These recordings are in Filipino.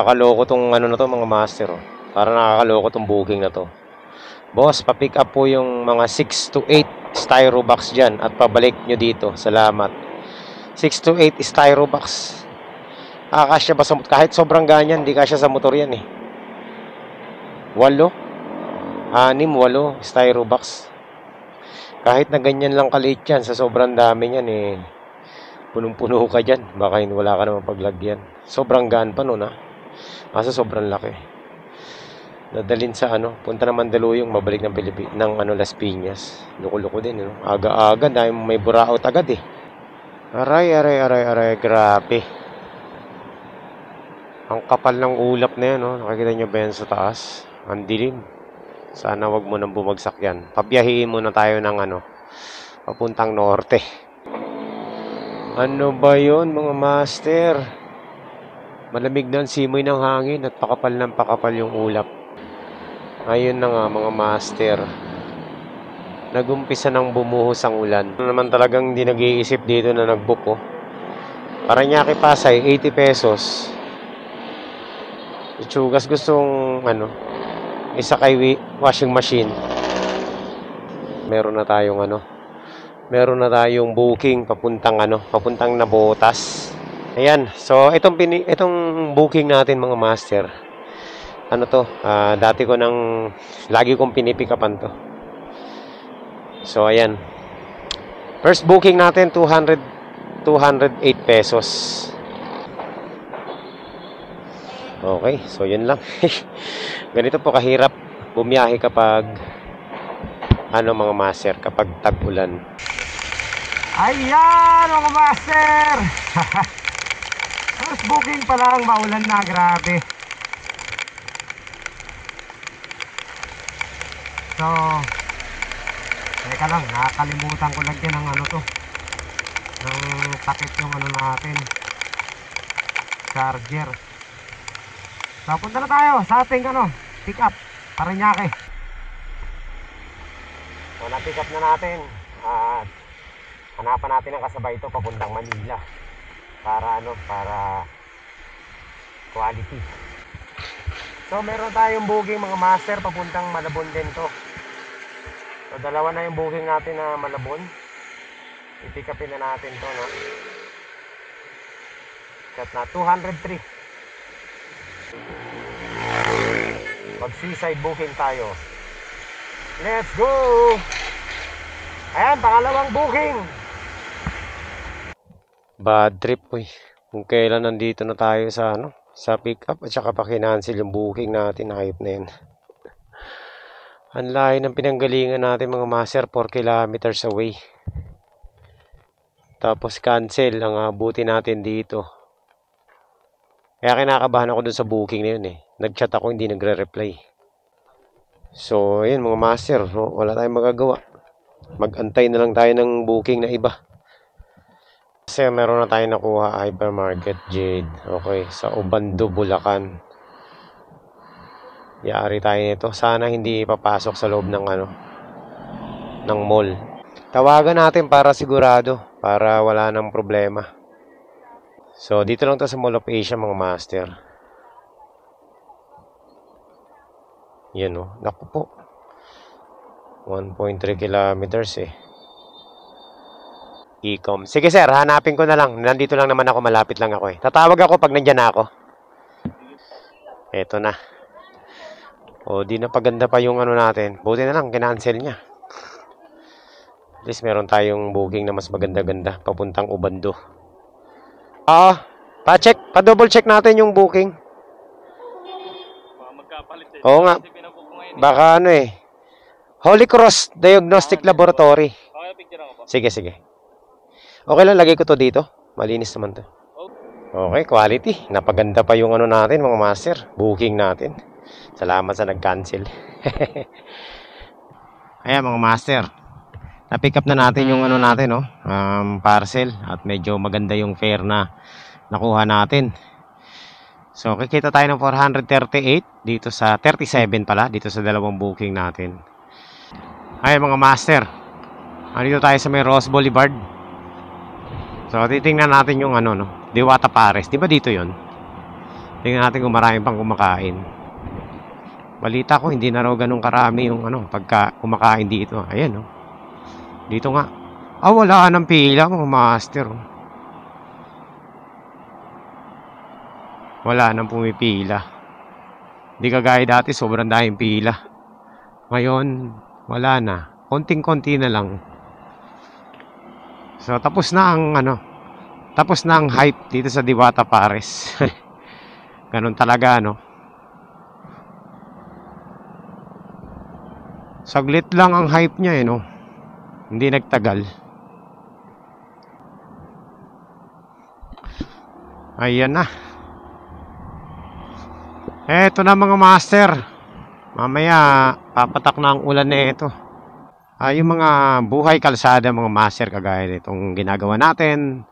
Nakakaloko tong ano na to mga master. Oh. Para nakakaloko tong booking na to. Boss, pa-pick up po yung mga 6 to 8 styrobox dyan at pabalik nyo dito. Salamat. 6 to 8 styrobox. Kasya ba sa motor? Kahit sobrang ganyan, di kasya sa motor yan eh. 8? 6, 8 styrobox. Kahit na ganyan lang kaliit yan, sa sobrang dami yan eh. Punong-puno ka dyan. Baka wala ka naman paglagyan. Sobrang gaan pa nun ha. Kaso sobrang laki. Nadalin sa punta naman Mandaluyong, mabalik ng Las Piñas. Loko-loko din, Aga-aga, dahil may buraot agad eh. Aray, grabe. Ang kapal ng ulap na yan, Nakikita nyo ba yan sa taas? Ang dilim. Sana wag mo nang bumagsak yan. Pabiyahiin muna tayo ng papuntang norte. Ano ba yon mga master? Malamig na ang simoy ng hangin at pakapal yung ulap. Ayun na nga mga master. Nagumpisa ng bumuhos ang ulan. Naman talagang hindi nag-iisip dito na nag-book oh. Paranaque Pasay, 80 pesos. Itsugas gustong isakay washing machine. Meron na tayong booking papuntang Navotas. Ayan. So itong booking natin mga master. Dati ko lagi kong pinipikapan to. So, ayan. First booking natin, 208 pesos. Okay, so yun lang. Ganito po kahirap bumiyahe kapag, mga master, kapag tag-ulan. Ayan, mga master! First booking pa lang, maulan na, grabe. So, teka lang, nakakalimutan ko lagyan ng ng takip yung natin, charger. So, punta na tayo sa ating pick up, Paranaque. So, na-pick up na natin at hanapan natin ang kasabay ito papuntang Manila para para quality. So, meron tayong booking mga master papuntang Malabon din to. So, dalawa na yung booking natin na Malabon. I-pick upin na natin to, Set na 203. Mag-seaside booking tayo. Let's go! Ayan, pangalawang booking. Bad trip, Kung kailan nandito na tayo sa sa pick up at saka pa kinancel yung booking natin, hype na yan. Ang layo ng pinanggalingan natin mga master, 4 kilometers away. Tapos cancel ang abuti natin dito. Kaya kinakabahan ako dun sa booking na yun Nag-chat ako, hindi nagre-reply. So, ayun mga master, wala tayong magagawa. Mag-antay na lang tayo ng booking na iba. Kasi meron na tayong nakuha, Hypermarket Jade. Okay, sa Obando, Bulacan. Yari tayo nito. Sana hindi papasok sa loob ng ng mall. Tawagan natin para sigurado, para wala nang problema. So, dito lang to sa Mall of Asia mga master. Yan Naku po. 1.3 kilometers Ecom. Sige sir, hanapin ko na lang. Nandito lang naman ako, malapit lang ako Tatawag ako pag nandyan na ako. Eto na. Di na paganda pa yung natin. Buti na lang, kinancel niya. At least meron tayong booking na mas maganda-ganda papuntang Obando. Pa-double check natin yung booking. Oo nga. Baka Holy Cross Diagnostic Laboratory. Sige. Okay lang, lagay ko to dito. Malinis naman to. Okay, quality. Napaganda pa yung natin mga master. Booking natin. Salamat sa nag-cancel. Ayan mga master. Na-pick up na natin yung natin parcel. At medyo maganda yung fare na nakuha natin. So kikita tayo ng 438 dito sa 37 pala. Dito sa dalawang booking natin. Ayan mga master. Dito tayo sa may Ross Boulevard. So titingnan natin yung Diwata Pares. Di ba dito yon? Tingnan natin kung marami pang kumakain. Balita ko, hindi na raw ganun karami yung pagka kumakain dito. Ayan, no? Dito nga. Wala nang pila, mga master. Wala nang pumipila. Hindi kagaya dati, sobrang daming pila. Ngayon, wala na. Konting-konti na lang. So, tapos na ang hype dito sa Diwata Pares. Ganun talaga, no? Saglit lang ang hype niya, no? Hindi nagtagal. Ayan na. Eto na mga master. Mamaya, papatak na ang ulan na ito. Yung mga buhay kalsada, mga master, kagaya nitong ginagawa natin.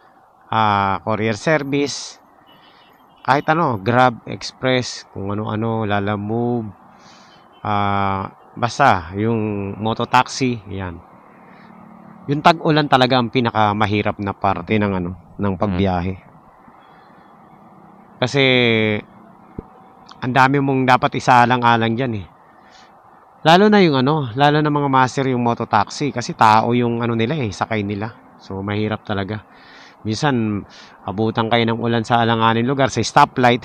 Courier service. Kahit Grab, Express, kung ano-ano, Lalamove. Basta, yung mototaxi, yan. Yung tag-ulan talaga ang pinakamahirap na parte ng pagbiyahe. Kasi, ang dami mong dapat isaalang-alang dyan eh. Lalo na mga master yung mototaxi. Kasi tao yung nila sakay nila. So, mahirap talaga. Minsan, abutan kayo ng ulan sa alanganin lugar, sa stoplight.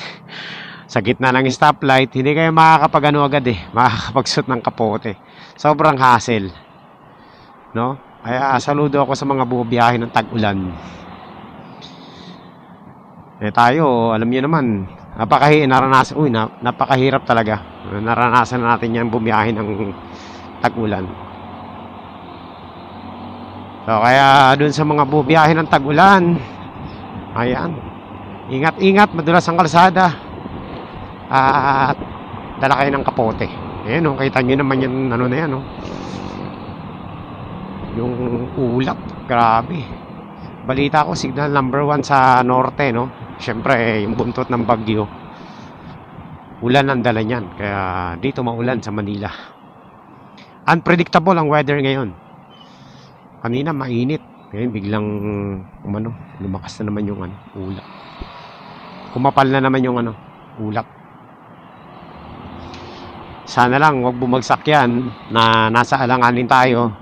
Sa gitna ng stoplight, hindi kayo makakapag agad eh. Makakapagsuot ng kapote. Sobrang hassle. No? Kaya saludo ako sa mga bubiyahe ng tag-ulan. Tayo, alam niyo naman, napakahirap talaga. Naranasan na natin yan bumiyahe ng tag-ulan. So, kaya dun sa mga bubiyahe ng tag-ulan, ayan, ingat-ingat, madulas ang kalsada. At dala kayo ng kapote. Ayan, kita nyo naman yung na yan, yung ulap, grabe. Balita ko, signal number 1 sa norte, Siyempre, yung buntot ng bagyo. Ulan ang dala niyan. Kaya dito maulan sa Manila. Unpredictable ang weather ngayon. Kanina mainit. Ngayon biglang lumakas na naman yung ulap. Kumapal na naman yung ulap. Sana lang wag bumagsak yan na nasa alanganin tayo.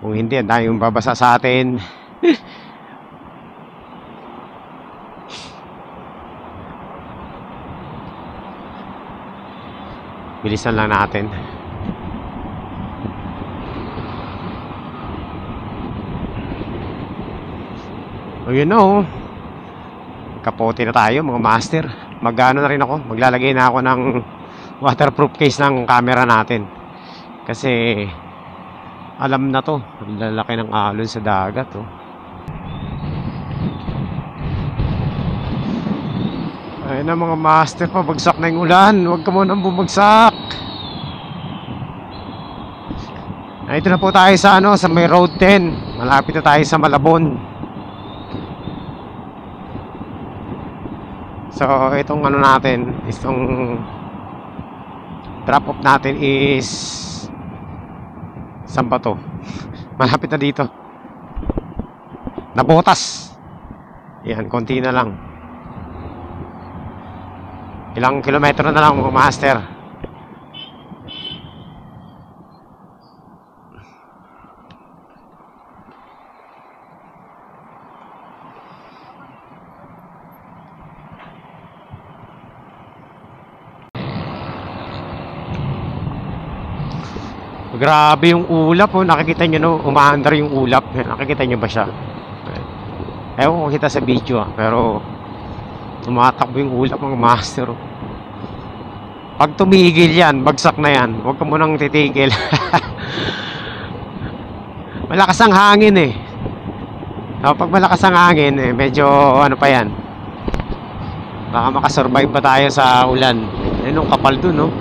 Kung hindi, tayong babasa sa atin. Bilisan lang natin. Kapote na tayo mga master. Magano na rin ako. Maglalagay na ako ng waterproof case ng camera natin. Kasi alam na to. Lalaki ng alon sa dagat. Ayun na mga master, pabagsak na yung ulan. Huwag ka munang bumagsak. Ito na po tayo sa sa may road 10. Malapit na tayo sa Malabon. So itong natin, itong drop off natin is saan ba to? Malapit na dito. Nabotas. Yan, konti na lang. Ilang kilometro na lang mga master. Grabe yung ulap nakikita nyo umaandar yung ulap. Nakikita nyo ba siya? Ewan ko kita sa video pero tumatakbo yung ulap mga master. Pag tumigil yan, bagsak na yan. Huwag ka munang titigil. Malakas ang hangin eh. Pag malakas ang hangin medyo pa yan. Baka makasurvive pa tayo sa ulan. Yung kapal dun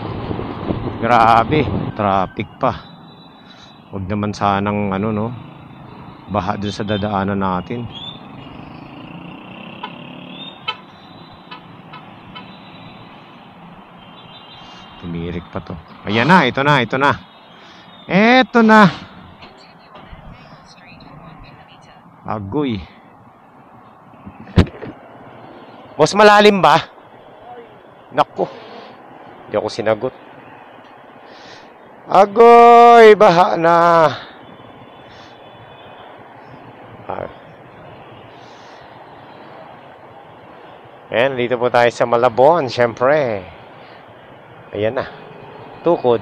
Grabe, traffic pa. Huwag naman sanang baha dun sa dadaanan natin. Tumirik pa to. Ayan na, ito na. Ito na. Agoy. Boss, malalim ba? Naku, hindi ako sinagot. Agoy, baha na. Ayan, dito po tayo sa Malabon, syempre. Ayan na, Tukod.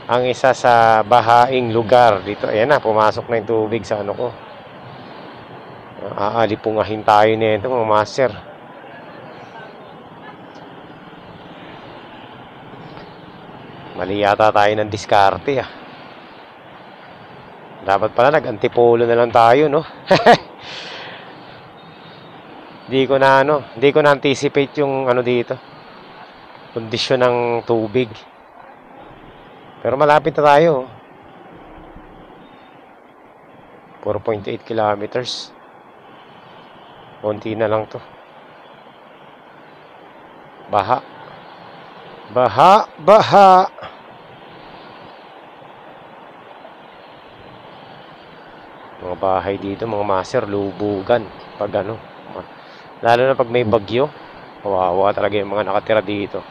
Ang isa sa bahaing lugar dito. Ayan na, pumasok na yung tubig sa ano ko. Aalipungahin tayo nito mga master. Mali yata tayo ng diskarte ah. Dapat pala nag-antipolo na lang tayo, no? Hindi ko na anticipate yung ano dito. Kondisyon ng tubig. Pero malapit na tayo. 4.8 kilometers. Konti na lang to. Baha. Baha, baha. Mga bahay dito, mga master, lubugan. Pag ano. Lalo na pag may bagyo. Kawawa talaga yung mga nakatira dito.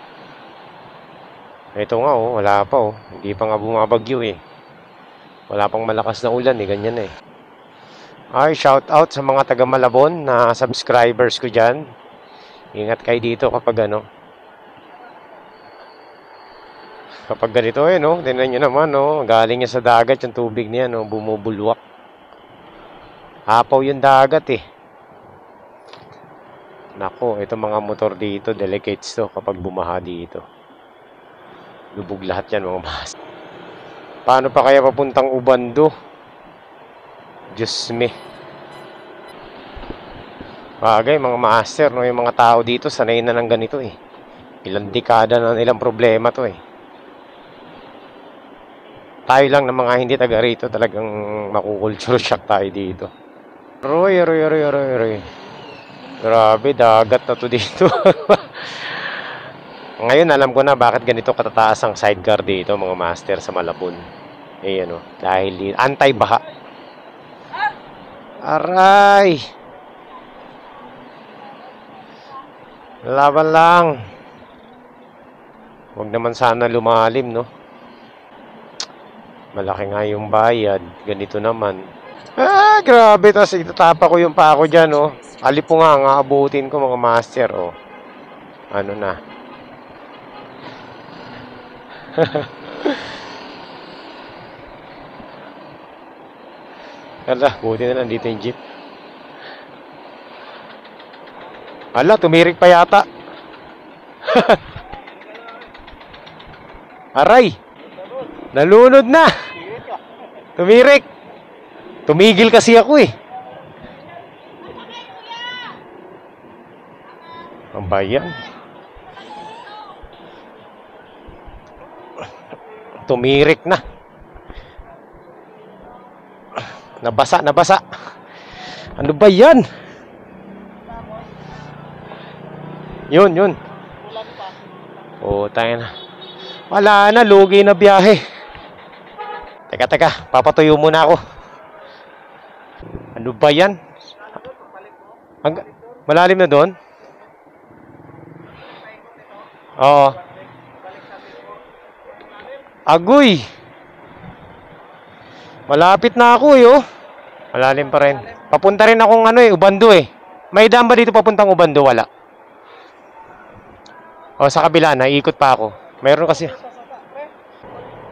Ito nga oh, wala pa oh. Hindi pa nga bumabagyo eh. Wala pang malakas na ulan eh, ganyan eh. Ay, shout out sa mga taga Malabon na subscribers ko dyan. Ingat kayo dito kapag ano. Kapag ganito eh no, tingnan nyo naman no. Galing niya sa dagat yung tubig niya no, bumubulwak. Hapaw yung dagat eh. Nako, itong mga motor dito, delicates to kapag bumaha dito. Lubog lahat yan mga mas. Paano pa kaya papuntang Ubando? Diyos me. Bagay mga master, no? Yung mga tao dito sanay na ng ganito eh. Ilang dekada na nilang problema to eh. Tayo lang na mga hindi taga rito talagang makukulture shock tayo dito. Roy. Grabe, dagat na to dito. Ngayon alam ko na bakit ganito katataas ang sidecar dito mga master sa Malabon. Eh ano, dahil anti-baha. Aray! Laban lang. Huwag naman sana lumalim, no? Malaki nga yung bayad. Ganito naman. Ah, grabe. Tapos itatapa ko yung pako dyan, oh. Alipunga nga, abutin ko mga master, oh. Ano na. Ala, buti na lang dito yung jeep. Ala, tumirik pa yata. Aray! Nalunod na! Tumirik! Tumigil kasi ako eh. Ang bayan. Tumirik na. Nabasa. Ano ba yan? Yun. Oh, tayo na. Wala na, lugi na biyahe. Teka, papatuyo muna ako. Ano ba yan? Malalim na doon? Oo. Agoy! Malapit na ako eh, oh. Malalim pa rin. Papunta rin akong Ubando eh. May dam ba dito papuntang Ubando? Wala. O, sa kabila, naiikot pa ako. Mayroon kasi.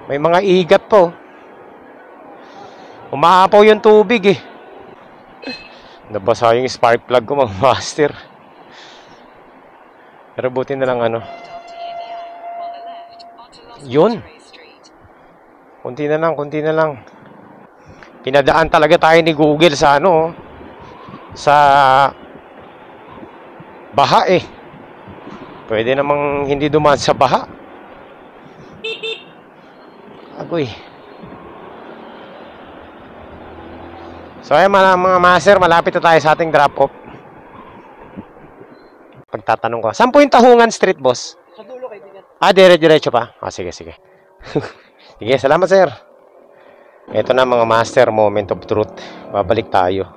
May mga igat po. Umaapaw yung tubig eh. Nabasa yung spark plug ko mga master. Pero buti na lang Yun. Kunti na lang. Pinadaan talaga tayo ni Google sa sa baha eh. Pwede namang hindi dumaan sa baha. Agoy. So ayan mga master, malapit na tayo sa ating drop-off. Pagtatanong ko, saan po yung Tahungan Street, boss? Sa dulo kayo din. Dire-diretso pa? Sige. Sige, salamat sir. Ito na mga master, moment of truth. Babalik tayo.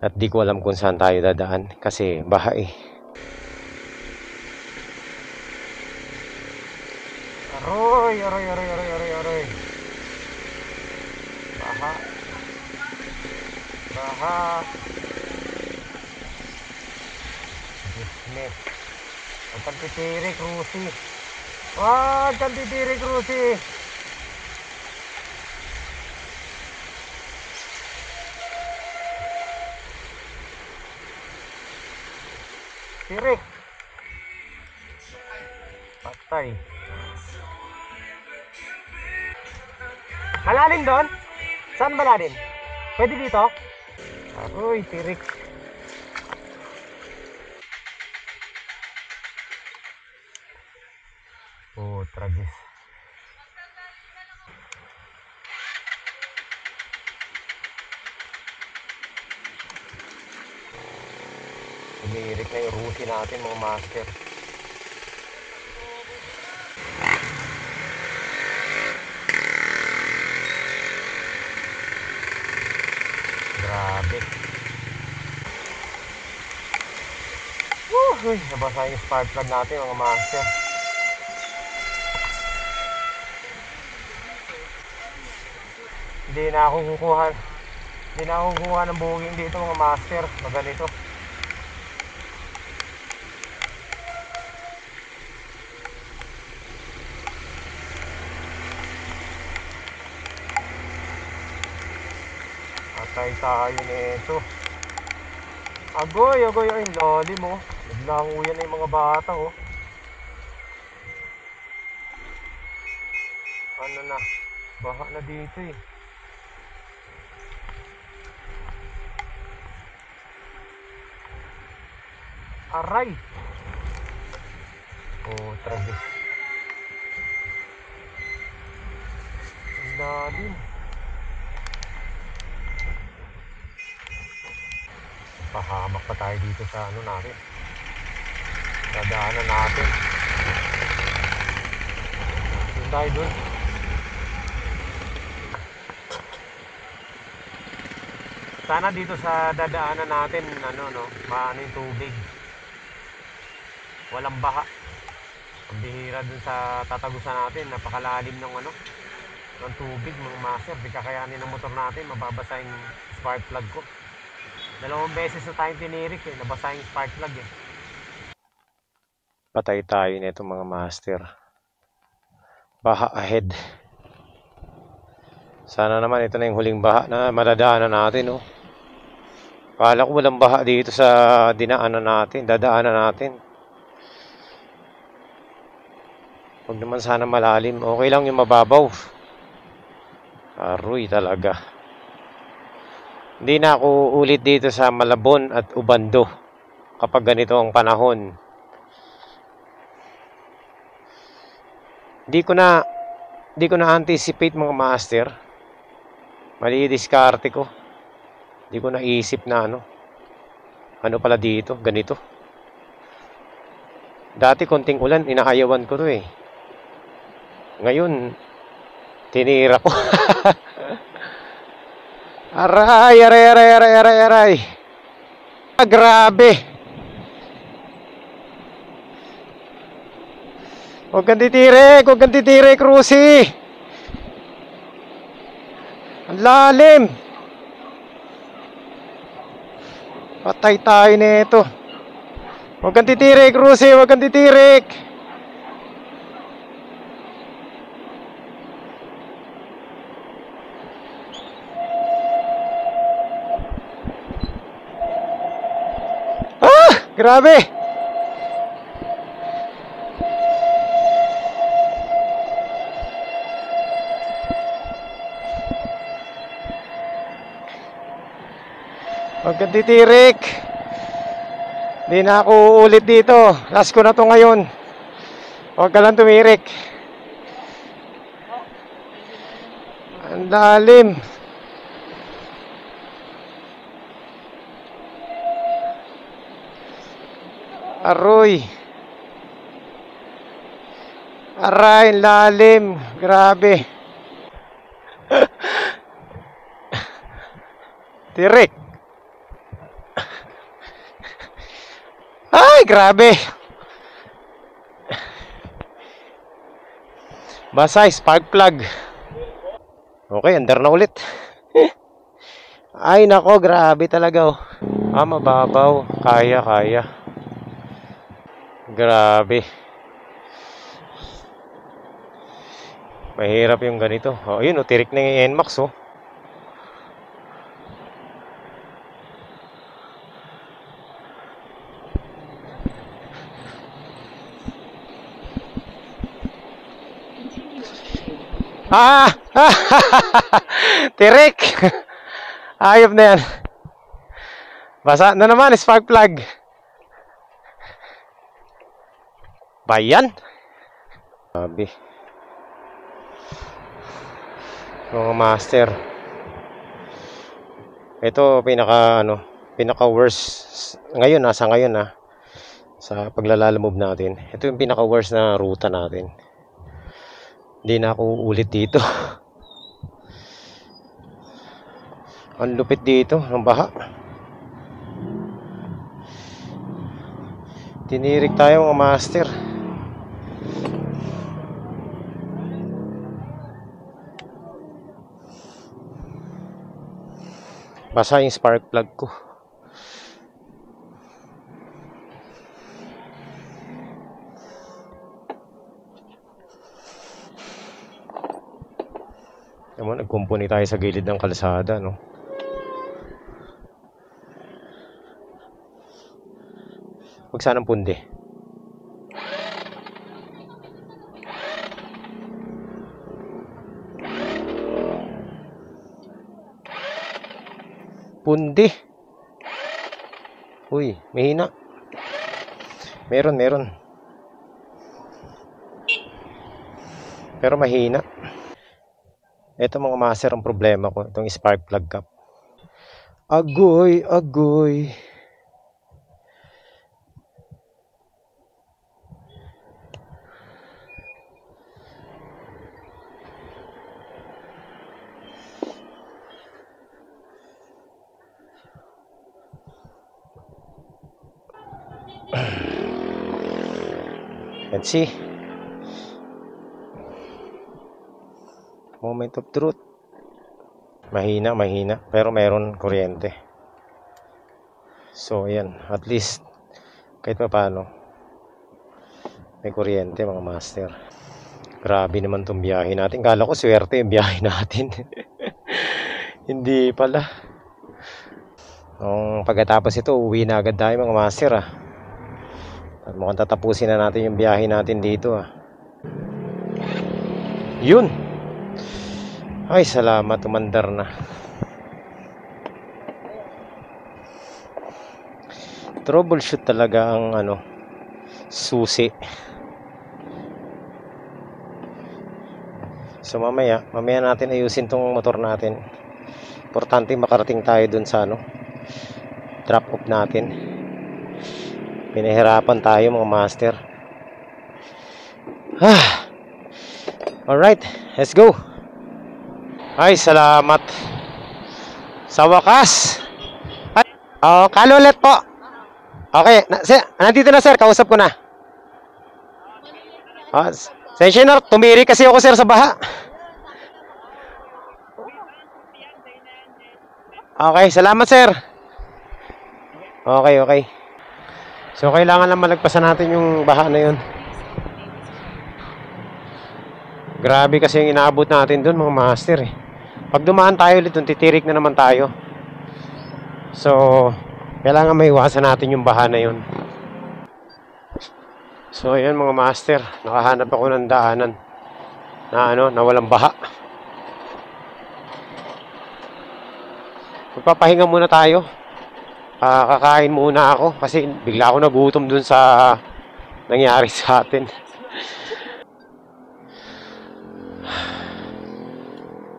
At di ko alam kung saan tayo dadaan kasi baha eh. aroy, aroy, aroy, aroy, aroy, aroy. Baha. Baha. Dismiss. Huwag kang titirik, Rusi. Huwag kang titirik, Rusi. Tirik. Patay. Malalim doon? Saan malalim? Pwede dito? Aroy, tirik. Oh, tragis. Umiirik na yung Rusi natin, mga master. Grabe. Uy, nabasa yung spark plug natin, mga master. Hindi na ako kukuha ng buging dito, mga master. Maganito. Atay tayo nito. Agoy, agoy, ay lalim oh. Naglanguyan na yung mga bata oh. Ano na, baha na dito eh. Aray. Oh, tragis. Ang lalim. Pahamak pa tayo dito sa ano natin. Dadaanan natin. Doon tayo doon. Sana dito sa dadaanan natin, ano no, maano yung tubig. Walang baha. Ang bihira dun sa tatagusan natin, napakalalim ng ano, ng tubig, mga master. Di kakayanin ng motor natin, mababasa yung spark plug ko. 2 beses na tayong tinirik eh, nabasa yung spark plug eh. Patay tayo nito, mga master. Baha ahead. Sana naman ito na yung huling baha na madadaanan natin oh. Kala ko walang baha dito sa dinaanan natin, dadaanan natin. Huwag naman sana malalim. Okay lang yung mababaw. Aroy talaga. Hindi na ako ulit dito sa Malabon at Ubando kapag ganito ang panahon. Hindi ko na anticipate, mga master. Mali diskarte ko. Hindi ko naisip na ano pala dito, ganito. Dati konting ulan, inaayawan ko to eh. Ngayon, tinira ko. Aray, aray, aray, aray, aray, aray. Ah, grabe. Huwag kang titirik, Rusi. Ang lalim. Patay tayo nito. Huwag kang titirik, Rusi, huwag kang titirik. Grabe! Huwag kang titirik. Hindi na ako uulit dito. Last ko na to ngayon. Huwag ka lang tumirik. Ang lalim. Aroy. Aray, lalim. Grabe. Tirik. Ay, grabe. Basa, spark plug. Okay, under na ulit. Ay, nako, grabe talaga, oh. Mababaw. Kaya. Grabe. Mahirap yung ganito. Oh, yun, oh, tirik na yung NMAX, oh. Tirik. Ayop na yan. Basa na naman, spark plug. Bayan. Grabe. Mga master. Ito pinaka worst ngayon, sa ngayon sa paglalamove natin. Ito yung pinaka worst na ruta natin. Hindi na ako ulit dito. Ang lupit dito, ang baha. Tinirik tayo mga master. Basa yung spark plug ko. Naman, nagkumpuni tayo sa gilid ng kalsada, no? Huwag sanang pundi. Pundi. Uy, mahina. Meron. Pero mahina. Ito mga master ang problema ko. Itong spark plug cap. Agoy. Let's see. Moment of truth. Mahina. Pero meron kuryente. So, ayan. At least, kahit pa paano, may kuryente mga master. Grabe naman itong biyahe natin. Kala ko swerte yung biyahe natin. Hindi pala. Pagkatapos ito, uwi na agad tayo mga master At mukhang tatapusin na natin yung biyahe natin dito Yun. Ay, salamat, umandar na. Troubleshoot talaga ang susi. So mamaya natin ayusin tong motor natin. Importante makarating tayo dun sa drop off natin. Pinahirapan tayo mga master. Alright, let's go. Ay, salamat. Sa wakas. Kalo ulit po. Okay, nandito na sir, kausap ko na. Sensya tumiri kasi ako sir sa baha. Okay, salamat sir. Okay. So, kailangan lang malagpasan natin yung baha na yun. Grabe kasi yung inaabot natin dun mga master Pag dumaan tayo ulit, titirik na naman tayo. So, kailangan maiwasan natin yung baha na yun. So, ayan mga master. Nakahanap ako ng daanan na walang baha. Magpapahinga muna tayo. Kakain muna ako kasi bigla ako nagutom dun sa nangyari sa atin.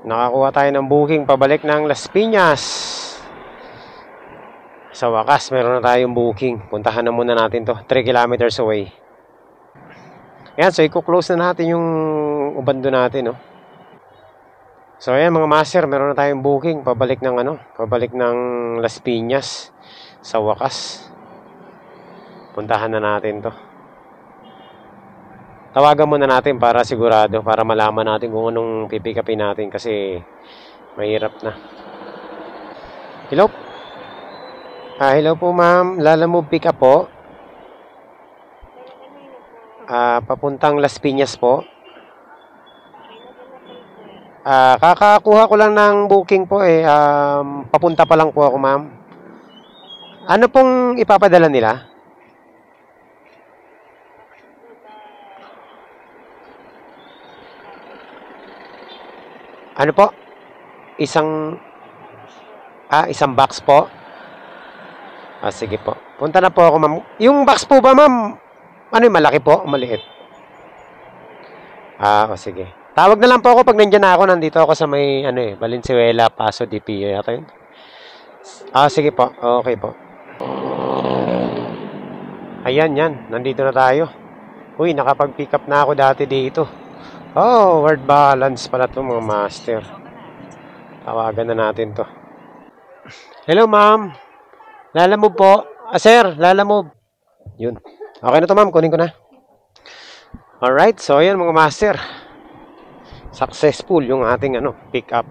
Nakakuha tayo ng booking pabalik ng Las Piñas. Sa wakas, meron na tayong booking. Puntahan na muna natin to. 3 kilometers away. Ayan, so i-close na natin yung ubando natin, So ayan mga master, meron na tayong booking pabalik ng Las Piñas. Sa wakas, puntahan na natin to. tawagan muna natin para sigurado, para malaman natin kung anong pipick upin natin kasi mahirap na. Hello? Hello po ma'am, Lalamove pick up po. Papuntang Las Piñas po. Kakakuha ko lang ng booking po eh. Papunta pa lang po ako ma'am. Ano pong ipapadala nila? Ano po? Isang box po? Sige po. Punta na po ako ma'am. Yung box po ba ma'am? Ano yung malaki po? Maliit? Sige. Tawag na lang po ako pag nandiyan na ako. Nandito ako sa may, Valenzuela, Paso, DPO. Yata yun. Sige po. Okay po. Ayan, yan. Nandito na tayo. Uy, nakapag-pick up na ako dati dito. Word balance pala to mga master. Tawagan na natin to. Hello, ma'am. Lalamove po. Sir, Lalamove. Yun. Okay na to, ma'am. Kunin ko na. Alright. So, ayan mga master. Successful yung ating pick up.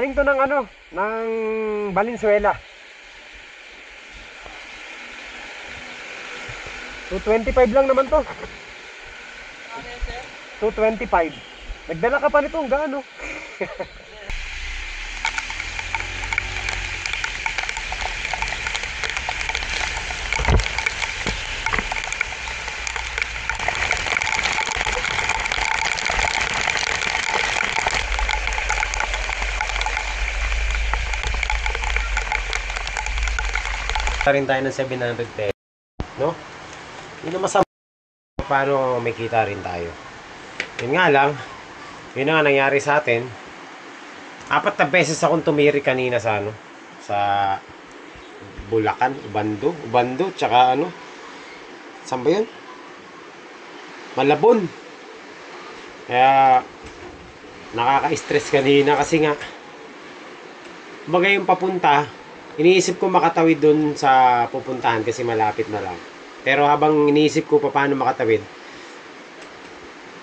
Galing to ng Valenzuela. 225 lang naman to. 225. Nagdala ka pa nito, gaano? Rin tayo ng 700 pesos, no? Yun ang masama, paano may kita rin tayo. Yun nga lang, yun nga nangyari sa atin. 4 na beses akong tumiri kanina sa sa Bulacan, Ubando, tsaka saan ba yun? Malabon. Kaya nakaka-stress kanina kasi nga bagay yung papunta. Iniisip ko makatawid dun sa pupuntahan kasi malapit na lang. Pero habang iniisip ko paano makatawid,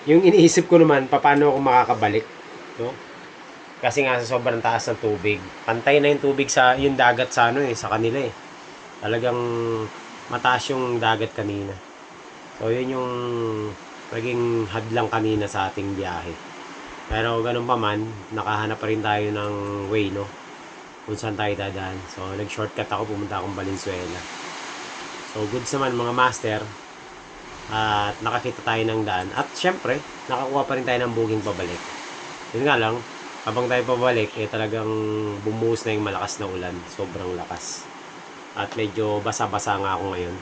yung iniisip ko naman paano ako makakabalik, no? Kasi nga sa sobrang taas ng tubig. Pantay na yung tubig sa yung dagat sa sa kanila eh. Talagang mataas yung dagat kanina. So yun yung naging hadlang kanina sa ating biyahe. Pero ganun pa man, nakahanap pa rin tayo ng way, no? Kung saan tayo dadaan. So, nag-shortcut ako, pumunta akong Valenzuela. So, goods naman mga master. At nakakita tayo ng daan. At syempre, nakakuha pa rin tayo ng booking pabalik. Yun nga lang, habang tayo pabalik, talagang bumuhos na yung malakas na ulan. Sobrang lakas. At medyo basa-basa nga ako ngayon.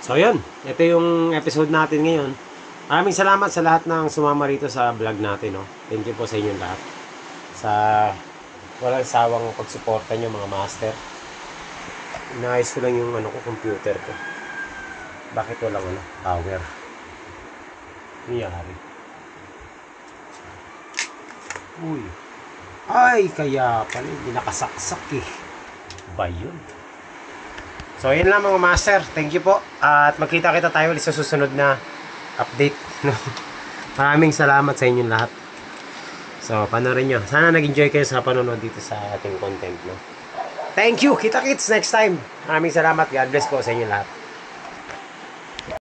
So, yun. Ito yung episode natin ngayon. Maraming salamat sa lahat ng sumama rito sa vlog natin, no? Thank you po sa inyong lahat. Sa walang sawang pagsuporta nyo mga master. Inaayos ko lang yung computer ko. Bakit walang power? Nangyari. Uy. Ay, kaya pala hindi nakasaksak eh. Ba yun? So, yun lang mga master. Thank you po. At magkita-kita tayo ulit sa susunod na update. Maraming salamat sa inyong lahat. So, panoorin nyo. Sana nag-enjoy kayo sa panonood dito sa ating content, no? Thank you! Kita-kits next time! Maraming salamat. God bless po sa inyo lahat.